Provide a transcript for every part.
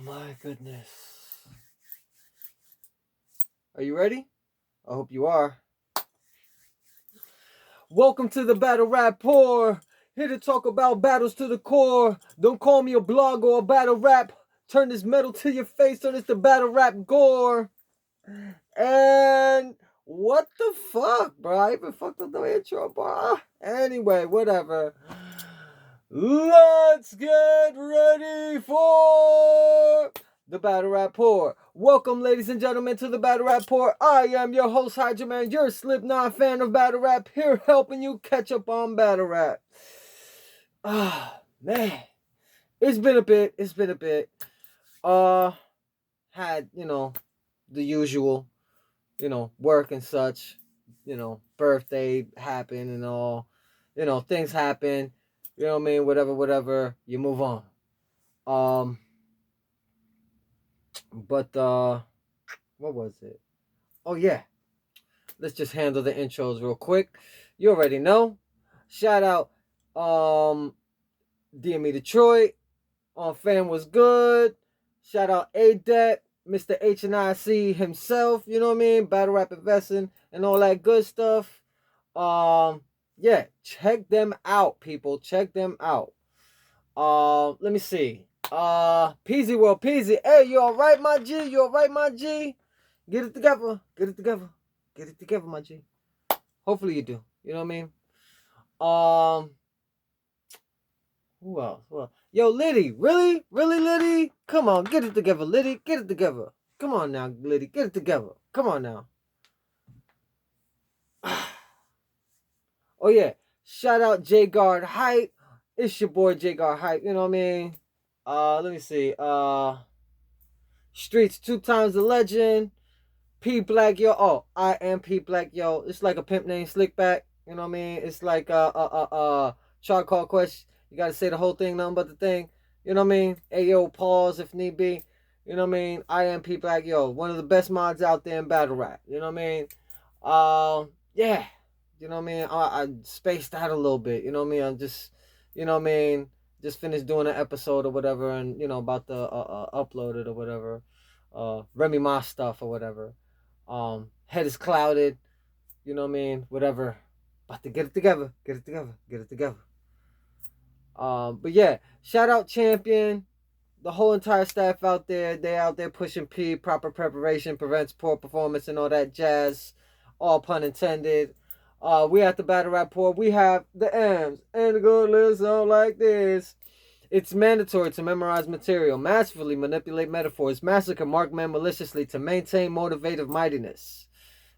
my goodness. Are you ready? I hope you are. Welcome to the Battle Rap Pour. Here to talk about battles to the core. Don't call me a blog or a battle rap. Turn this metal to your face. Turn this to battle rap gore. And what the fuck, bro? I even fucked up the intro, bro. Anyway, whatever. Let's get ready for the Battle Rap Pour. Welcome, ladies and gentlemen, to the Battle Rap Pour. I am your host, HydroMan, your Slipknot fan of battle rap, here helping you catch up on battle rap. Man. It's been a bit. Had, the usual, work and such, birthday happened and all, things happen, whatever, you move on. But what was it? Oh yeah. Let's just handle the intros real quick. You already know. Shout out DME Detroit. Fan was good. Shout out ADET, Mr. HNIC himself, you know what I mean? Battle Rap Investing and all that good stuff. Yeah, check them out, people. Check them out. Let me see. Peasy World Peasy. Hey, you alright, my G? You alright, my G? Get it together. Get it together. Get it together, my G. Hopefully you do. You know what I mean? Who else? Well, yo, Liddy. Really, Liddy? Come on, get it together, Liddy. Get it together. Come on now, Liddy. Get it together. Come on now. Oh yeah. Shout out J Guard Hype. It's your boy J Guard Hype. You know what I mean? Let me see. Streets 2 times the legend. P Black Yo. Oh, I am P Black Yo. It's like a pimp named Slickback. You know what I mean? It's like Charcoal Quest. You gotta say the whole thing, nothing but the thing. You know what I mean? Ayo, pause if need be. You know what I mean? I am P Black Yo. One of the best mods out there in battle rap. You know what I mean? Yeah. You know what I mean? I spaced out a little bit. You know what I mean? I'm just, you know what I mean? Just finished doing an episode or whatever, and about to upload it or whatever. Remy Ma stuff or whatever. Head is clouded. You know what I mean? Whatever. About to get it together. Get it together. But yeah, shout out Champion, the whole entire staff out there. They out there pushing P. Proper preparation prevents poor performance and all that jazz. All pun intended. We at the Battle Rap Pour. We have the M's and the good listen like this. It's mandatory to memorize material, masterfully manipulate metaphors, massacre markmen maliciously to maintain motivative mightiness.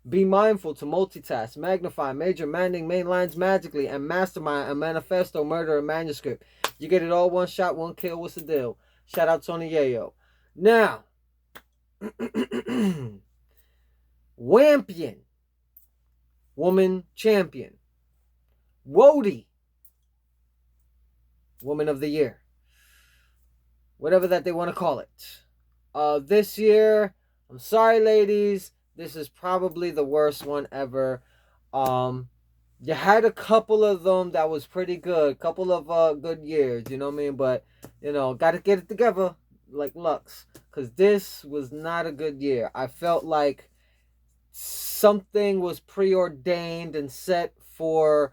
Be mindful to multitask, magnify major manding main lines magically, and mastermind a manifesto, murder, and manuscript. You get it all one shot, one kill. What's the deal? Shout out Tony Yayo. Now, Wampion, woman champion. WOTY, woman of the year. Whatever that they want to call it. This year, I'm sorry, ladies. This is probably the worst one ever. You had a couple of them that was pretty good. Couple of good years, you know what I mean? But, gotta get it together like Lux. Because this was not a good year. I felt like something was preordained and set for,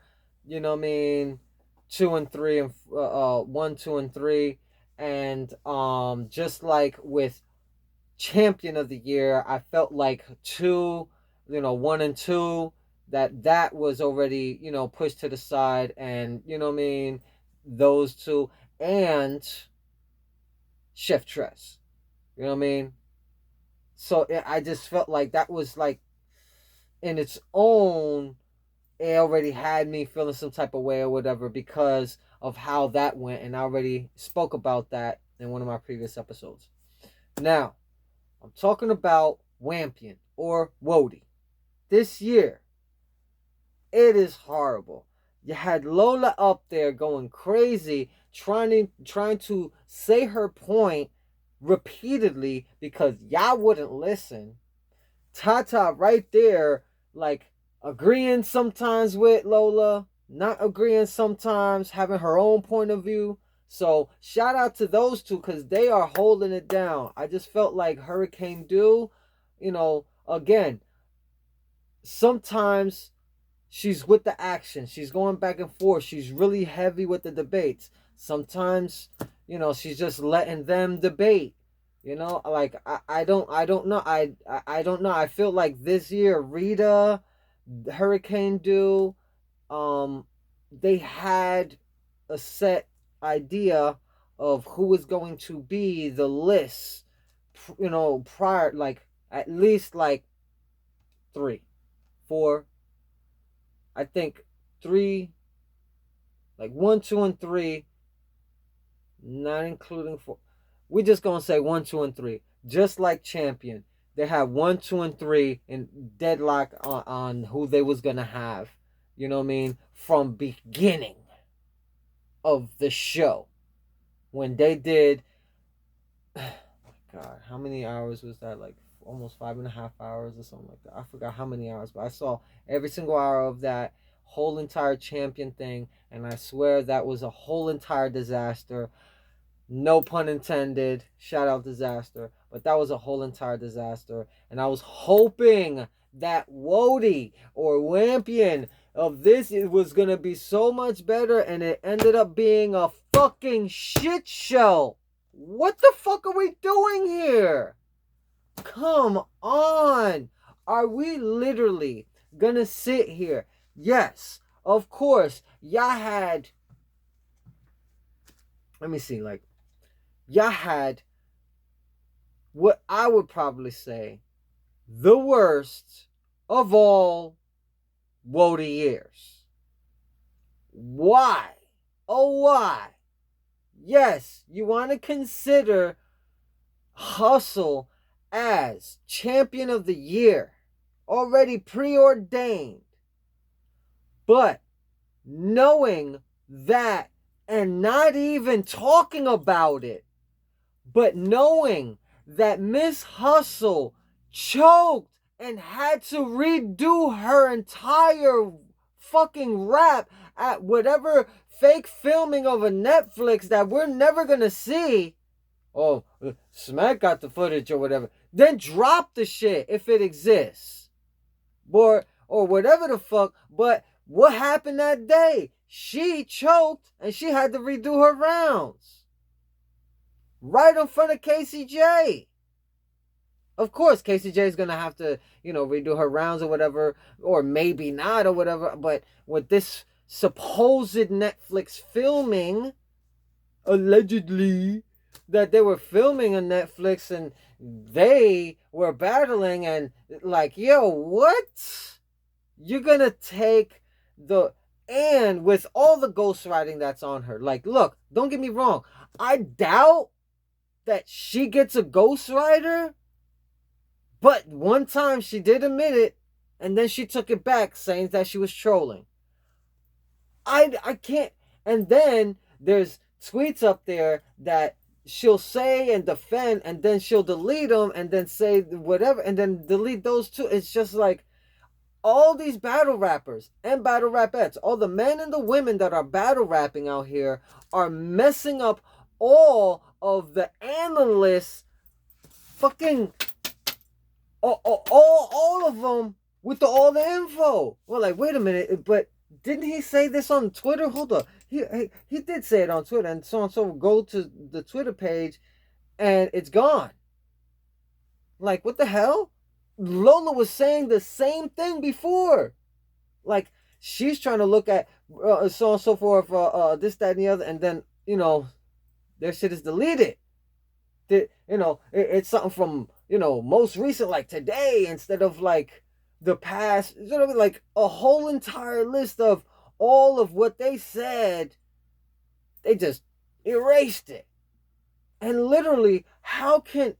2 and 3 and 1, 2, and 3. And just like with Champion of the Year, I felt like 2, 1 and 2, that was already, pushed to the side, and those 2, and Chef Tress, so I just felt like that was like in its own, it already had me feeling some type of way or whatever because of how that went, and I already spoke about that in one of my previous episodes. Now, I'm talking about Wampion or WOTY. This year, it is horrible. You had Lola up there going crazy, trying to say her point repeatedly because y'all wouldn't listen. Tata right there, like agreeing sometimes with Lola, not agreeing sometimes, having her own point of view. So shout out to those two because they are holding it down. I just felt like Hurricane Dew, again, sometimes she's with the action. She's going back and forth. She's really heavy with the debates. Sometimes, she's just letting them debate. Like I don't know. I don't know. I feel like this year Rita, Hurricane Dew, they had a set idea of who was going to be the list, prior, like at least like 3, 4, I think 3, like 1, 2, and 3, not including 4. We're just gonna say 1, 2, and 3, just like Champion. They had 1, 2, and 3 in deadlock on who they was gonna have. You know what I mean? From beginning of the show, when they did, God, how many hours was that? Like almost 5.5 hours or something like that. I forgot how many hours, but I saw every single hour of that whole entire Champion thing, and I swear that was a whole entire disaster. No pun intended. Shout out disaster. But that was a whole entire disaster. And I was hoping that WOTY or Wampion of this, it was going to be so much better, and it ended up being a fucking shit show. What the fuck are we doing here? Come on. Are we literally going to sit here? Yes, of course. Y'all had, let me see, like, y'all had what I would probably say the worst of all WOTY years. Why? Oh, why? Yes, you want to consider Hustle as champion of the year, already preordained. But knowing that and not even talking about it, but knowing that Miss Hustle choked and had to redo her entire fucking rap at whatever fake filming of a Netflix that we're never gonna see. Oh, Smack got the footage or whatever. Then drop the shit if it exists. Or whatever the fuck. But what happened that day? She choked and she had to redo her rounds. Right in front of KCJ. Of course, KCJ is going to have to, redo her rounds or whatever. Or maybe not or whatever. But with this supposed Netflix filming, allegedly, that they were filming on Netflix and they were battling and like, yo, what? You're going to take and with all the ghostwriting that's on her. Like, look, don't get me wrong. I doubt that she gets a ghostwriter, but one time she did admit it, and then she took it back, saying that she was trolling. I can't. And then there's tweets up there that she'll say and defend, and then she'll delete them, and then say whatever, and then delete those too. It's just like all these battle rappers and battle rapettes, all the men and the women that are battle rapping out here are messing up all of the analysts, fucking all of them with all the info. Well, like, wait a minute, but didn't he say this on Twitter? Hold up, he did say it on Twitter, and so go to the Twitter page, and it's gone. Like, what the hell? Lola was saying the same thing before. Like, she's trying to look at so on and so forth, this, that, and the other, and then, their shit is deleted. It's something from, most recent, like today, instead of like the past, like a whole entire list of all of what they said. They just erased it. And literally, how can,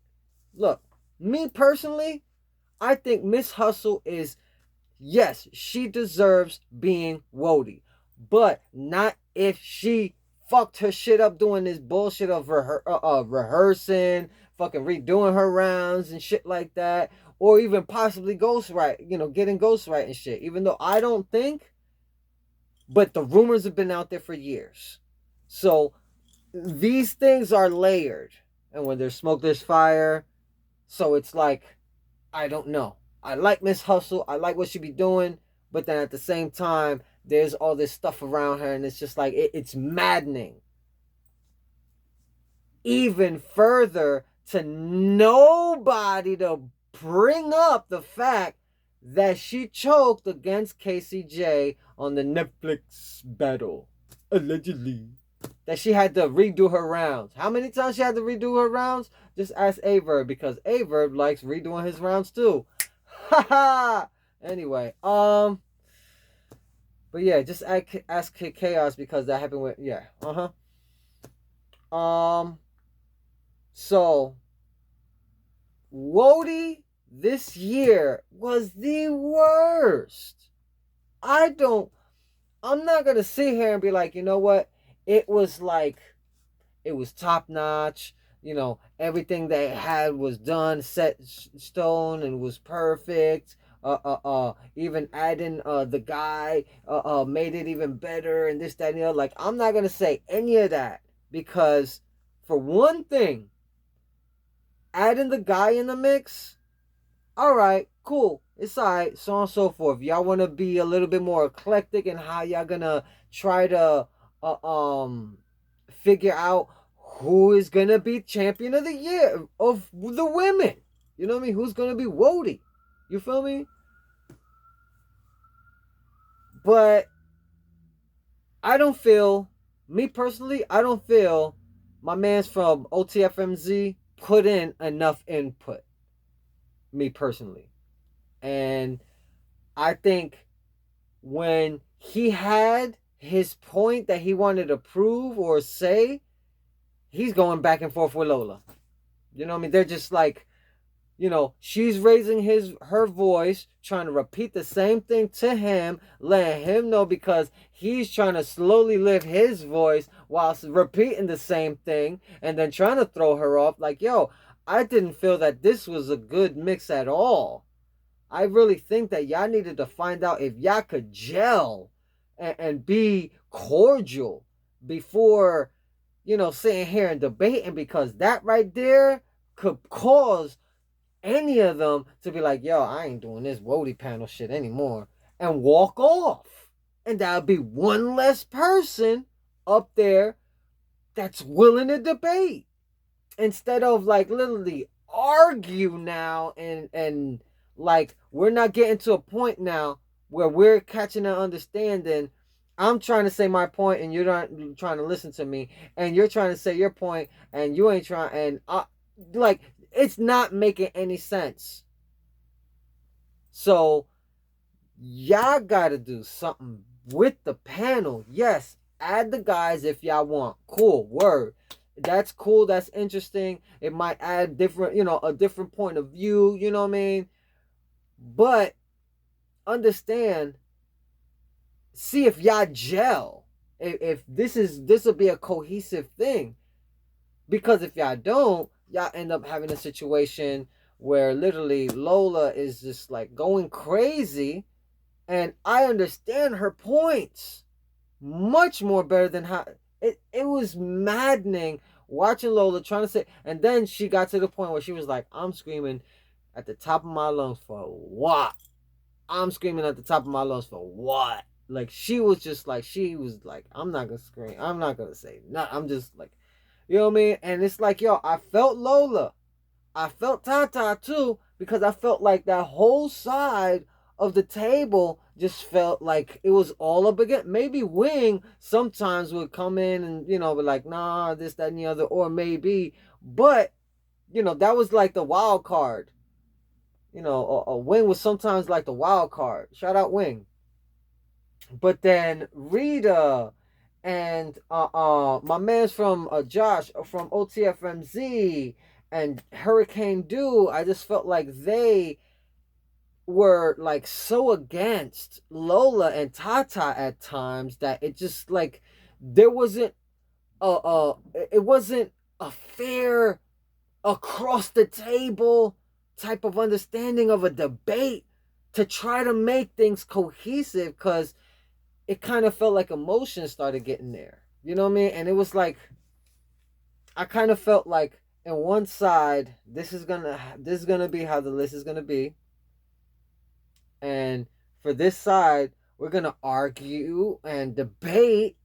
look, me personally, I think Miss Hustle is, yes, she deserves being WOTY, but not if she fucked her shit up doing this bullshit of rehearsing, fucking redoing her rounds and shit like that, or even possibly ghostwrite, getting ghostwrite and shit. Even though I don't think, but the rumors have been out there for years. So these things are layered. And when there's smoke, there's fire. So it's like, I don't know. I like Miss Hustle. I like what she be doing. But then at the same time, there's all this stuff around her. And it's just like, it's maddening. Even further to nobody to bring up the fact that she choked against KCJ on the Netflix battle. Allegedly. That she had to redo her rounds. How many times she had to redo her rounds? Just ask Averb, because Averb likes redoing his rounds too. Haha. Anyway, but yeah, just ask Kid Chaos, because that happened with, yeah, so WOTY this year was the worst. I'm not gonna sit here and be like, you know what? It was top notch. You know, everything they had was done, set stone, and was perfect. Even adding the guy made it even better, and this, that, and the other. Like, I'm not gonna say any of that, because for one thing, adding the guy in the mix, all right, cool, it's all right, so on and so forth. Y'all want to be a little bit more eclectic in how y'all gonna try to figure out who is gonna be champion of the year of the women. You know what I mean? Who's gonna be WOTY? You feel me? But me personally, I don't feel my man's from OTFMZ put in enough input. Me personally. And I think when he had his point that he wanted to prove or say, he's going back and forth with Lola. You know what I mean? They're just like, you know, she's raising her voice, trying to repeat the same thing to him, letting him know, because he's trying to slowly lift his voice whilst repeating the same thing, and then trying to throw her off. Like, yo, I didn't feel that this was a good mix at all. I really think that y'all needed to find out if y'all could gel and be cordial before, you know, sitting here and debating, because that right there could cause any of them to be like, yo, I ain't doing this WOTY panel shit anymore, and walk off. And that would be one less person up there that's willing to debate, instead of like literally argue now, and like, we're not getting to a point now where we're catching an understanding. I'm trying to say my point and you're not trying to listen to me, and you're trying to say your point and you ain't trying, and like, it's not making any sense. So y'all gotta do something with the panel. Yes, add the guys if y'all want. Cool, word. That's cool, that's interesting. It might add different, you know, a different point of view, you know what I mean? But understand, see if y'all gel. If this will be a cohesive thing. Because if y'all don't, y'all end up having a situation where literally Lola is just like going crazy, and I understand her points much more better than how it was maddening watching Lola trying to say, and then she got to the point where she was like, I'm screaming at the top of my lungs for what? I'm screaming at the top of my lungs for what? Like, she was like, I'm not gonna scream, I'm not gonna say nothing, I'm just like, you know what I mean? And it's like, yo, I felt Lola, I felt Tata too, because I felt like that whole side of the table just felt like it was all up against. Maybe Wing sometimes would come in and, you know, be like, nah, this, that, and the other, or maybe, but, you know, that was like the wild card. You know, a Wing was sometimes like the wild card. Shout out Wing. But then Rita and my man's from Josh from OTFMZ and Hurricane Dew, I just felt like they were like so against Lola and Tata at times that it just like there wasn't it wasn't a fair across the table type of understanding of a debate to try to make things cohesive, because it kind of felt like emotions started getting there. You know what I mean? And it was like, I kind of felt like in one side, this is gonna be how the list is gonna be, and for this side, we're gonna argue and debate,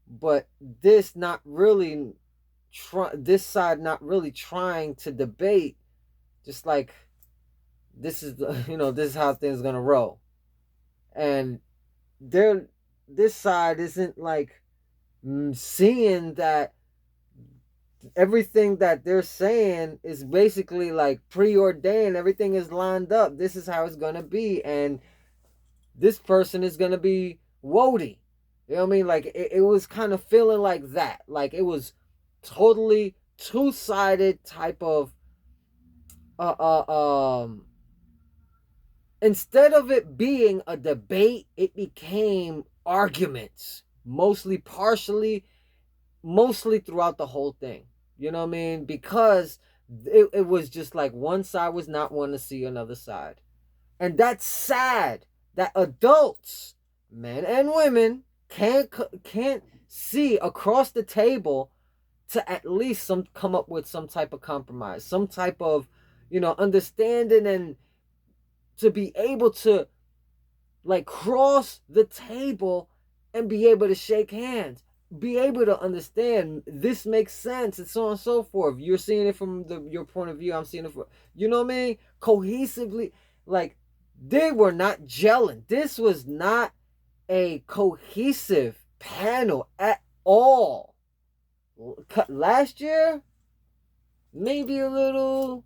but this side not really trying to debate, just like this is the this is how things gonna roll, and they're this side isn't like seeing that everything that they're saying is basically like preordained. Everything is lined up. This is how it's gonna be, and this person is gonna be WOTY. You know what I mean? Like it was kind of feeling like that. Like it was totally two-sided type of uh uh um instead of it being a debate, it became arguments. Mostly throughout the whole thing. You know what I mean? Because it was just like one side was not wanting to see another side. And that's sad that adults, men and women, can't see across the table to at least come up with some type of compromise, some type of, understanding, and to be able to like cross the table and be able to shake hands, be able to understand this makes sense, and so on and so forth. You're seeing it from your point of view, I'm seeing it from, you know what I mean, cohesively. Like they were not gelling. This was not a cohesive panel at all. Last year maybe a little,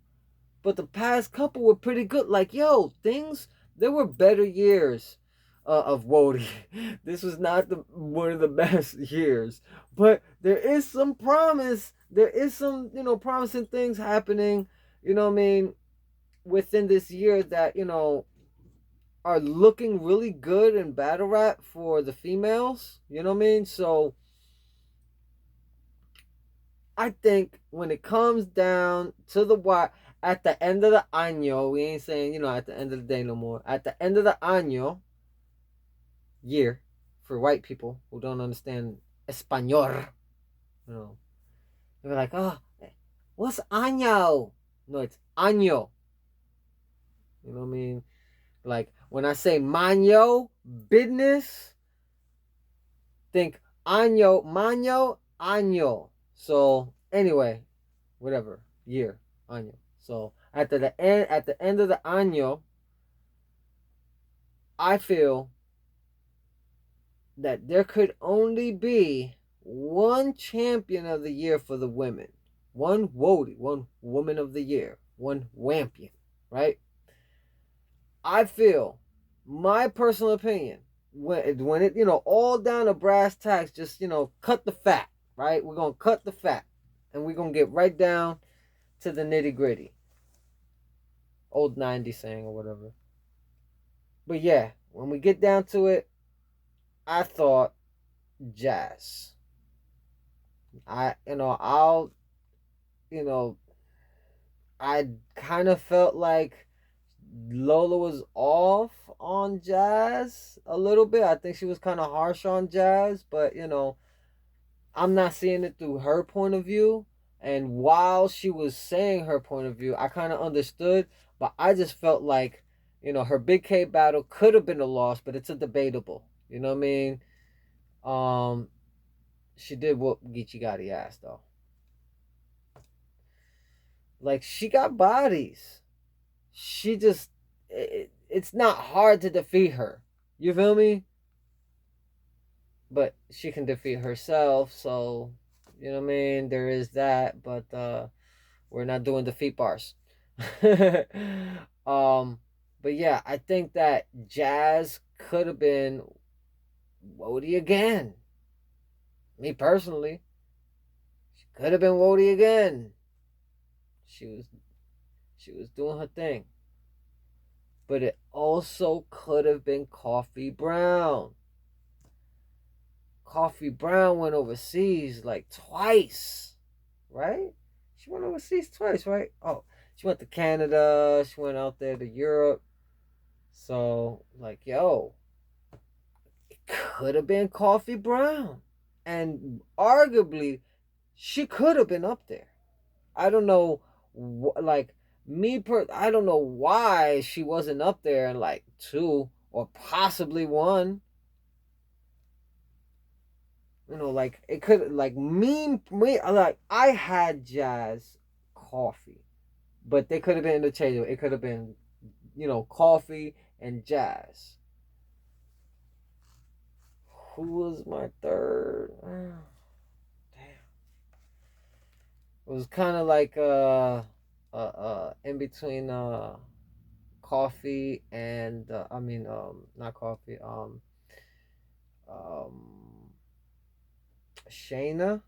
but the past couple were pretty good. Like, yo, there were better years of WOTY. This was not one of the best years, but there is some promise. There is some, promising things happening, you know what I mean, within this year that, are looking really good in battle rap for the females, you know what I mean? So I think when it comes down to the wire, at the end of the año, we ain't saying, at the end of the day no more. At the end of the año, year, for white people who don't understand español, they're like, oh, what's año? No, it's año. You know what I mean? Like, when I say maño, business, think maño, año. So, anyway, whatever, year, año. So at the end of the año, I feel that there could only be one champion of the year for the women, one WOTY, one woman of the year, one Wampion, right? I feel, my personal opinion, when it all down to brass tacks, just cut the fat, right? We're gonna cut the fat, and we're gonna get right down to the nitty gritty. Old 90s saying or whatever. But yeah, when we get down to it, I thought Jazz. I'll, I kind of felt like Lola was off on Jazz a little bit. I think she was kind of harsh on Jazz, but I'm not seeing it through her point of view. And while she was saying her point of view, I kind of understood, but I just felt like, her Big K battle could have been a loss, but it's a debatable. You know what I mean? She did whoop Geechee Gotti ass though. Like, she got bodies. She just, it's not hard to defeat her. You feel me? But she can defeat herself, so you know what I mean. There is that, but we're not doing defeat bars. But yeah, I think that Jazz could have been WOTY again. Me personally, she could have been WOTY again. She was doing her thing. But it also could have been Coffee Brown. Coffee Brown went overseas like twice, right? She went overseas twice, right? Oh, she went to Canada. She went out there to Europe. So, like, yo, it could have been Coffee Brown. And arguably, she could have been up there. I don't know, I don't know why she wasn't up there in like 2 or possibly 1. You know, like it could like me like I had Jazz coffee, but they could have been interchangeable. It could have been, coffee and Jazz. Who was my third? Damn. It was kind of like in between coffee and not coffee, um Shayna.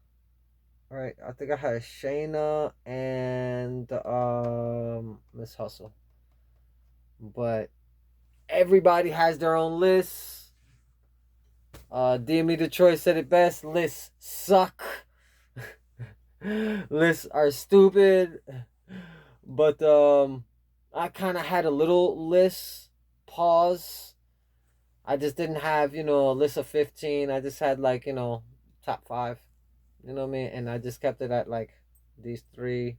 All right, I think I had Shayna and Miss Hustle. But everybody has their own lists. DME Detroit said it best. Lists suck. Lists are stupid. But I kind of had a little list pause. I just didn't have, a list of 15. I just had like, top 5. You know what I mean? And I just kept it at like these 3.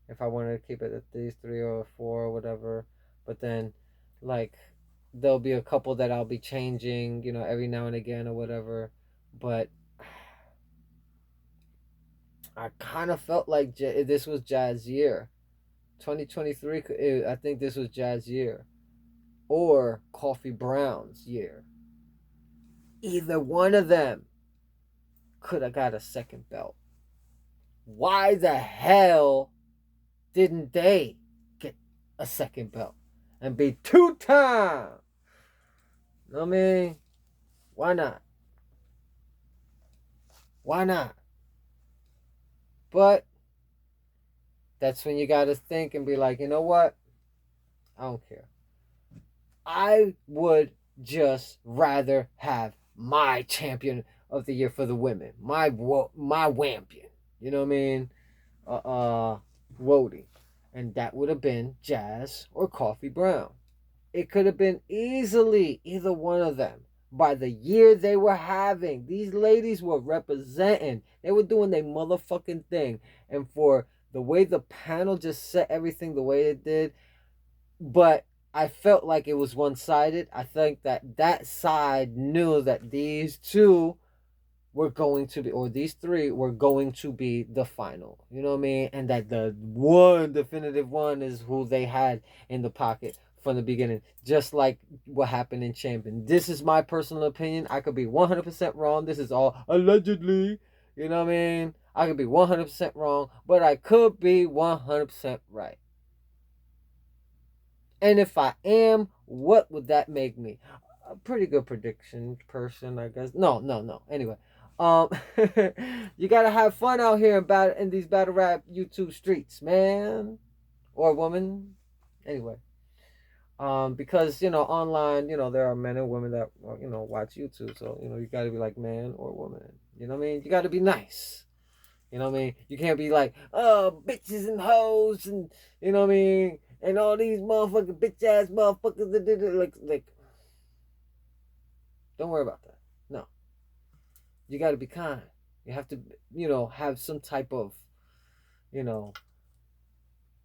If I wanted to keep it at these 3 or 4 or whatever. But then like there'll be a couple that I'll be changing, every now and again or whatever. But I kind of felt like this was Jazz year. 2023, I think this was Jazz year. Or Coffee Brown's year. Either one of them could have got a second belt. Why the hell didn't they get a second belt and be 2-time? You know what I mean? Why not? Why not? But that's when you got to think and be like, you know what? I don't care. I would just rather have my champion of the year for the women, my Wampion. You know what I mean? WOTY. And that would have been Jazz or Coffee Brown. It could have been easily either one of them. By the year they were having, these ladies were representing. They were doing their motherfucking thing. And for the way the panel just set everything the way it did, but I felt like it was one-sided. I think that side knew that these 2 were going to be, or these 3 were going to be the final. You know what I mean? And that the one definitive one is who they had in the pocket from the beginning, just like what happened in Champion. This is my personal opinion. I could be 100% wrong. This is all allegedly. You know what I mean? I could be 100% wrong, but I could be 100% right. And if I am, what would that make me? A pretty good prediction person, I guess. No. Anyway, you gotta have fun out here in these battle rap YouTube streets, man, or woman. Anyway, because online, there are men and women that watch YouTube, so you gotta be like man or woman. You know what I mean? You gotta be nice. You know what I mean? You can't be like, oh, bitches and hoes, and you know what I mean, and all these motherfucking bitch ass motherfuckers. Like, don't worry about that. No, you got to be kind. You have to, have some type of,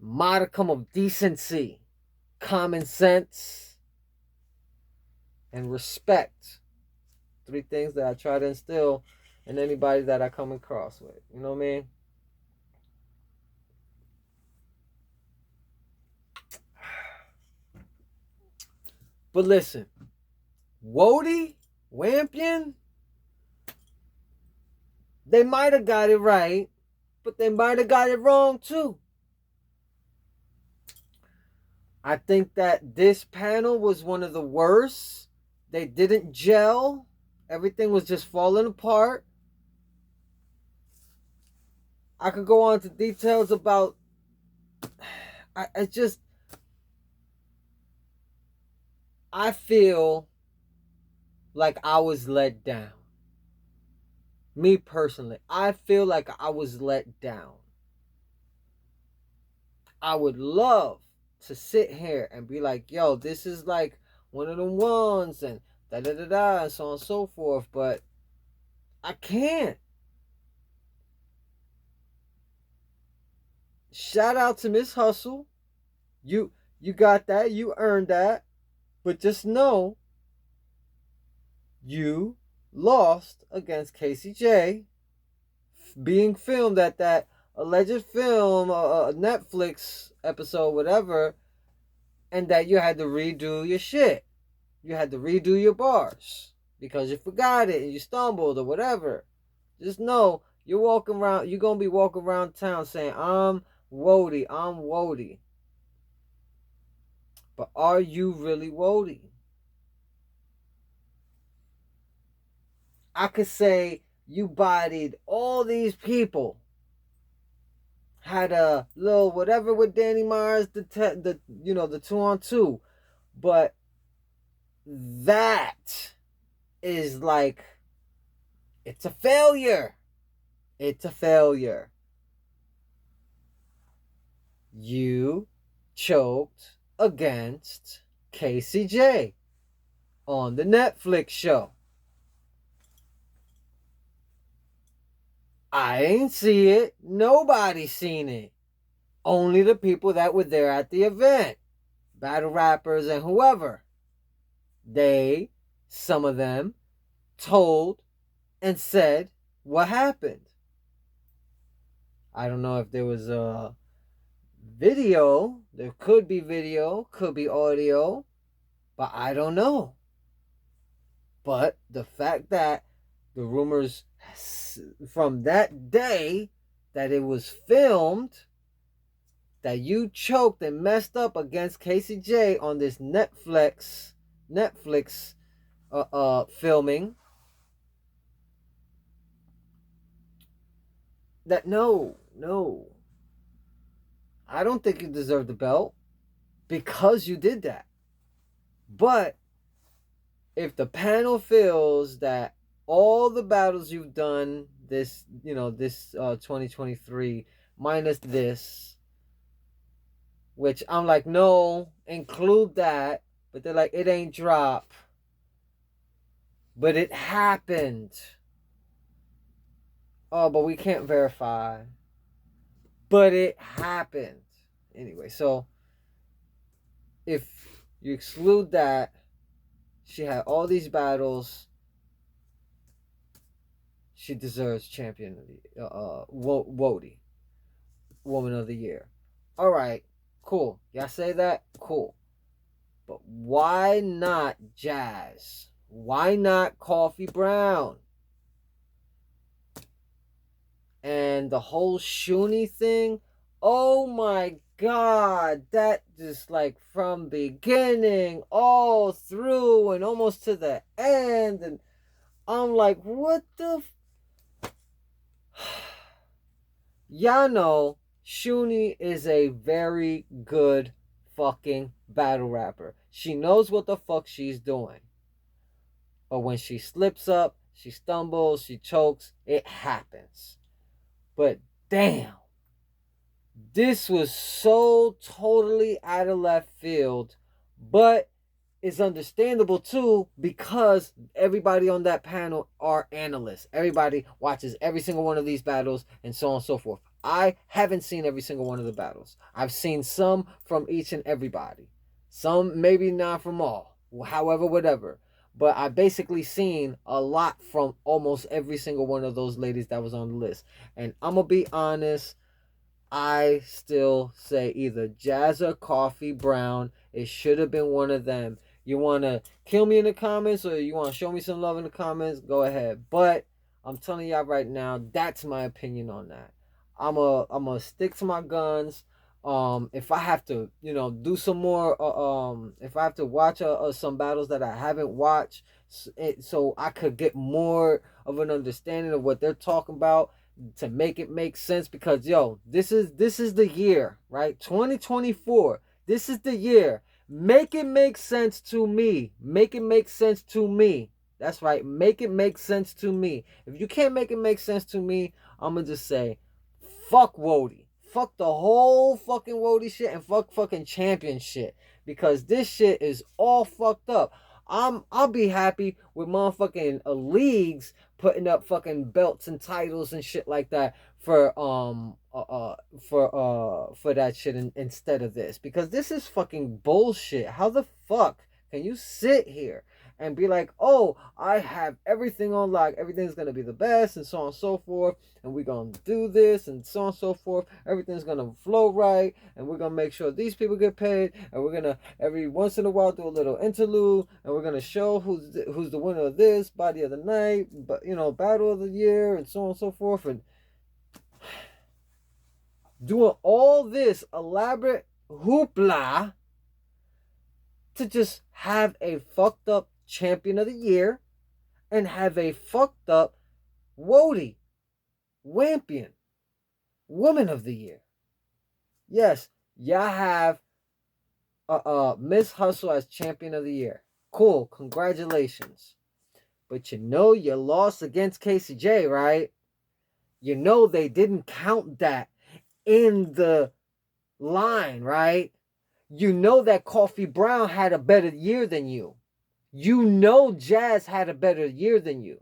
modicum of decency, common sense, and respect. 3 things that I try to instill in anybody that I come across with. You know what I mean? But listen, WOTY, Wampion, they might have got it right, but they might have got it wrong too. I think that this panel was one of the worst. They didn't gel. Everything was just falling apart. I could go on to details about. I feel like I was let down. Me personally, I feel like I was let down. I would love to sit here and be like, yo, this is like one of them ones and da da da, and so on and so forth, but I can't. shout out to Miss Hustle. You got that. You earned that. But just know you lost against Casey J, being filmed at that alleged film, Netflix episode, whatever, and that you had to redo your shit. You had to redo your bars because you forgot it and you stumbled or whatever. Just know you're walking around. You're gonna be walking around town saying, "I'm WOTY, I'm WOTY." But are you really WOTY? I could say you bodied all these people, had a little whatever with Danny Myers, the 2-on-2, but that is like, it's a failure. It's a failure. You choked against Casey J on the Netflix show. I ain't see it. Nobody seen it. Only the people that were there at the event. Battle rappers and whoever. Some of them, told and said what happened. I don't know if there was a video. There could be video, could be audio, but I don't know. But the fact that the rumors from that day that it was filmed, that you choked and messed up against Casey J on this Netflix filming, that no, I don't think you deserve the belt because you did that. But if the panel feels that all the battles you've done this 2023 minus this, which I'm like, no, include that, but they're like, it ain't drop, but it happened. Oh, but we can't verify, but it happened anyway. So if you exclude that, she had all these battles. She deserves champion of the WOTY, Woman of the Year. All right, cool. Y'all say that? Cool. But why not Jazz? Why not Coffee Brown? And the whole Shuni thing, oh my God, that just like from beginning all through and almost to the end, and I'm like, what the y'all know Shuni is a very good fucking battle rapper. She knows what the fuck she's doing. But when she slips up, she stumbles, she chokes, it happens. But damn, this was so totally out of left field, but it's understandable too because everybody on that panel are analysts. Everybody watches every single one of these battles and so on and so forth. I haven't seen every single one of the battles. I've seen some from each and everybody. Some maybe not from all. However, whatever. But I basically seen a lot from almost every single one of those ladies that was on the list. And I'm going to be honest, I still say either Jazz or Coffee Brown. It should have been one of them. You want to kill me in the comments or you want to show me some love in the comments, go ahead. But I'm telling y'all right now, that's my opinion on that. I'm a stick to my guns. If I have to, do some more, if I have to watch some battles that I haven't watched, so I could get more of an understanding of what they're talking about to make it make sense, because this is the year, right? 2024. This is the year. Make it make sense to me. Make it make sense to me. That's right. Make it make sense to me. If you can't make it make sense to me, I'm gonna just say, fuck WOTY. Fuck the whole fucking WOTY shit and fuck fucking champion shit. Because this shit is all fucked up. I'll be happy with motherfucking leagues putting up fucking belts and titles and shit like that for for that shit instead of this, because this is fucking bullshit. How the fuck can you sit here and be like, oh, I have everything on lock, everything's gonna be the best, and so on and so forth, and we're gonna do this, and so on and so forth, everything's gonna flow right, and we're gonna make sure these people get paid, and we're gonna every once in a while do a little interlude, and we're gonna show who's the winner of this body of the night, but battle of the year, and so on and so forth, and doing all this elaborate hoopla to just have a fucked up champion of the year and have a fucked up WOTY, Wampion, woman of the year. Yes, y'all have Miss Hustle as champion of the year. Cool, congratulations. But you lost against Casey J, right? They didn't count that in the line, right? That Coffee Brown had a better year than you. Jazz had a better year than you.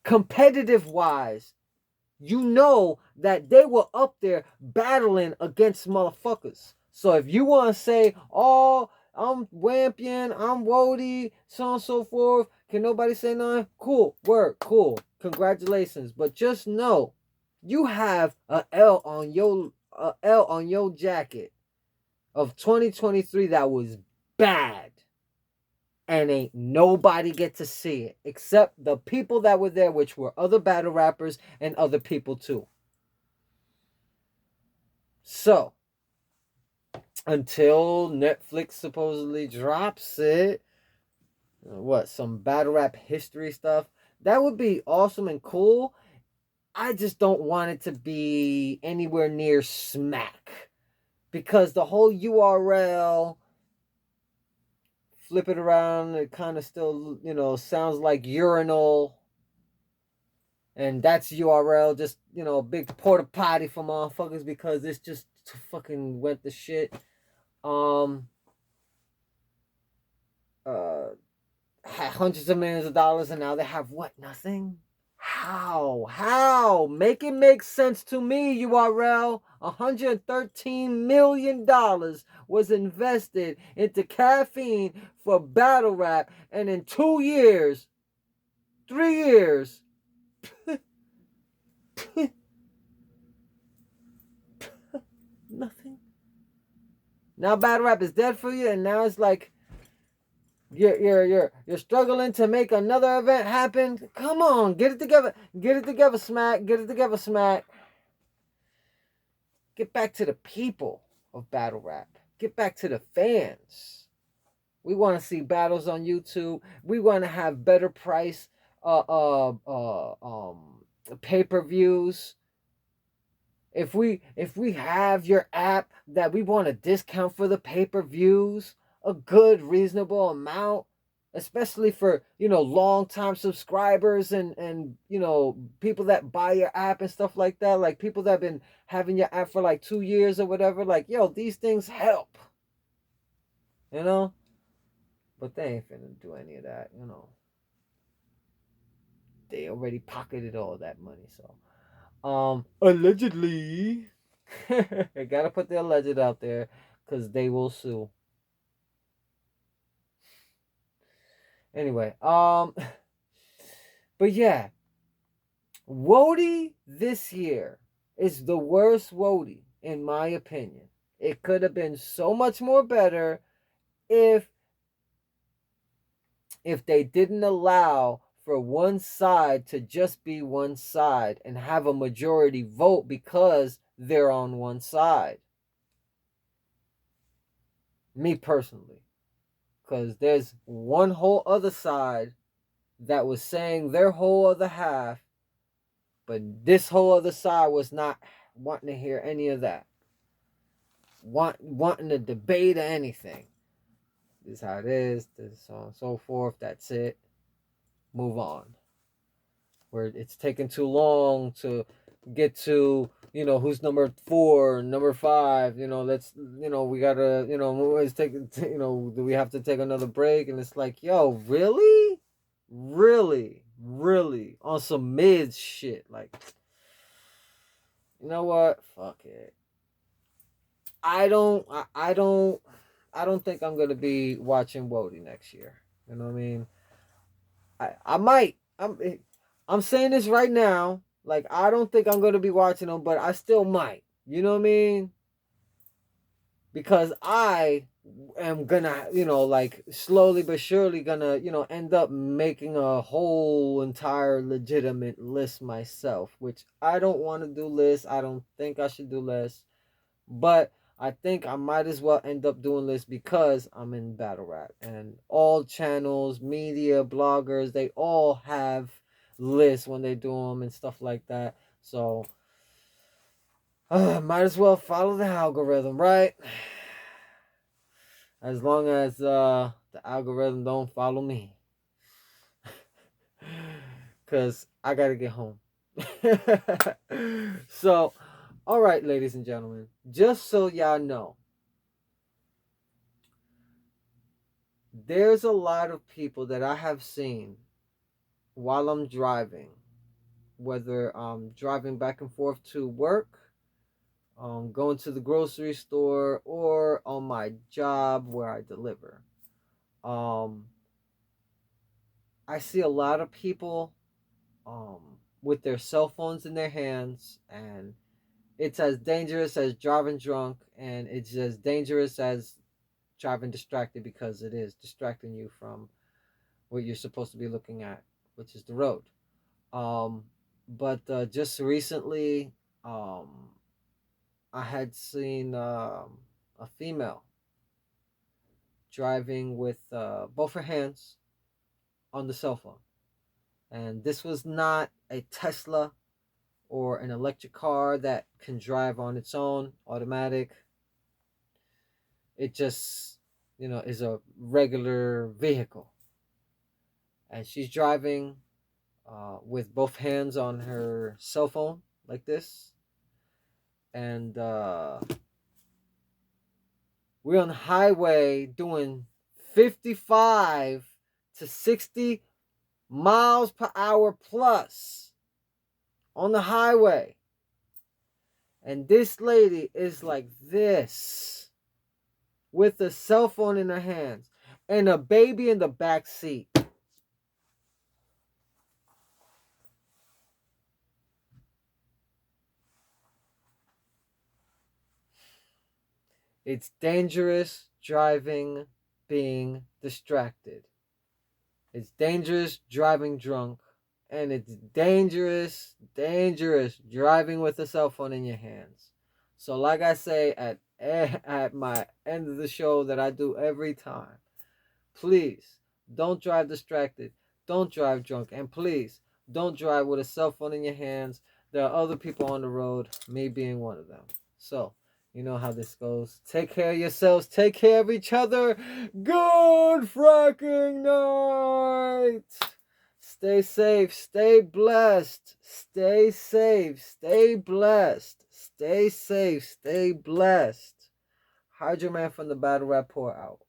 Competitive wise, that they were up there battling against motherfuckers. So if you want to say, oh, I'm Wampion, I'm WOTY, so on and so forth, can nobody say nothing? Cool, work, cool, congratulations. But just know, you have a L on your jacket of 2023 that was bad, and ain't nobody get to see it except the people that were there, which were other battle rappers and other people too. So until Netflix supposedly drops it, some battle rap history stuff, that would be awesome and cool. I just don't want it to be anywhere near smack, because the whole URL, flip it around, it kind of still, sounds like urinal. And that's URL, just, a big porta potty for motherfuckers, because it's just fucking went to shit. Had hundreds of millions of dollars, and now they have what? Nothing? How? Make it make sense to me, URL. $113 million was invested into caffeine for battle rap, and in 2 years, 3 years, nothing. Now battle rap is dead for you, and now it's like you're struggling to make another event happen. Come on, get it together, Smack. Get it together, Smack. Get back to the people of battle rap. Get back to the fans. We want to see battles on YouTube. We want to have better price pay-per-views. If we have your app that we want a discount for the pay-per-views, a good reasonable amount, especially for long-time subscribers and people that buy your app and stuff like that, like people that have been having your app for like 2 years or whatever, like these things help, but they ain't finna do any of that. They already pocketed all that money. So allegedly, I gotta put the alleged out there, because they will sue. Anyway, but yeah, WOTY this year is the worst WOTY, in my opinion. It could have been so much more better if they didn't allow for one side to just be one side and have a majority vote because they're on one side. Me personally. Because there's one whole other side that was saying their whole other half, but this whole other side was not wanting to hear any of that. Wanting to debate or anything. This is how it is. This is so on and so forth. That's it. Move on. Where it's taking too long to get to who's number 4, number 5, let's we gotta it's taking do we have to take another break? And it's like, really on some mid shit, like You know what? Fuck it. I don't think I'm gonna be watching WOTY next year. You know what I mean? I might. I'm saying this right now. Like, I don't think I'm gonna be watching them, but I still might. You know what I mean? Because I am gonna, like, slowly but surely gonna, end up making a whole entire legitimate list myself, which I don't want to do lists. I don't think I should do lists, but I think I might as well end up doing this because I'm in battle rap, and all channels, media, bloggers, they all have lists when they do them and stuff like that. So might as well follow the algorithm, right? As long as the algorithm don't follow me, cause I gotta get home. So, all right, ladies and gentlemen, just so y'all know, there's a lot of people that I have seen while I'm driving, whether I'm driving back and forth to work, going to the grocery store, or on my job where I deliver. Um, I see a lot of people um, with their cell phones in their hands, and it's as dangerous as driving drunk, and it's as dangerous as driving distracted because it is distracting you from what you're supposed to be looking at, which is the road. Um, but just recently, um, I had seen a female driving with both her hands on the cell phone. And this was not a Tesla or an electric car that can drive on its own, automatic. It just, is a regular vehicle. And she's driving with both hands on her cell phone like this. And we're on the highway doing 55 to 60 miles per hour plus on the highway. And this lady is like this with a cell phone in her hands and a baby in the back seat. It's dangerous driving being distracted. It's dangerous driving drunk. And it's dangerous driving with a cell phone in your hands. So like I say at my end of the show that I do every time, please don't drive distracted. Don't drive drunk. And please don't drive with a cell phone in your hands. There are other people on the road, me being one of them. So, you know how this goes. Take care of yourselves. Take care of each other. Good fracking night. Stay safe. Stay blessed. Stay safe. Stay blessed. Stay safe. Stay blessed. HydroMan from the Battle Rap Pour out.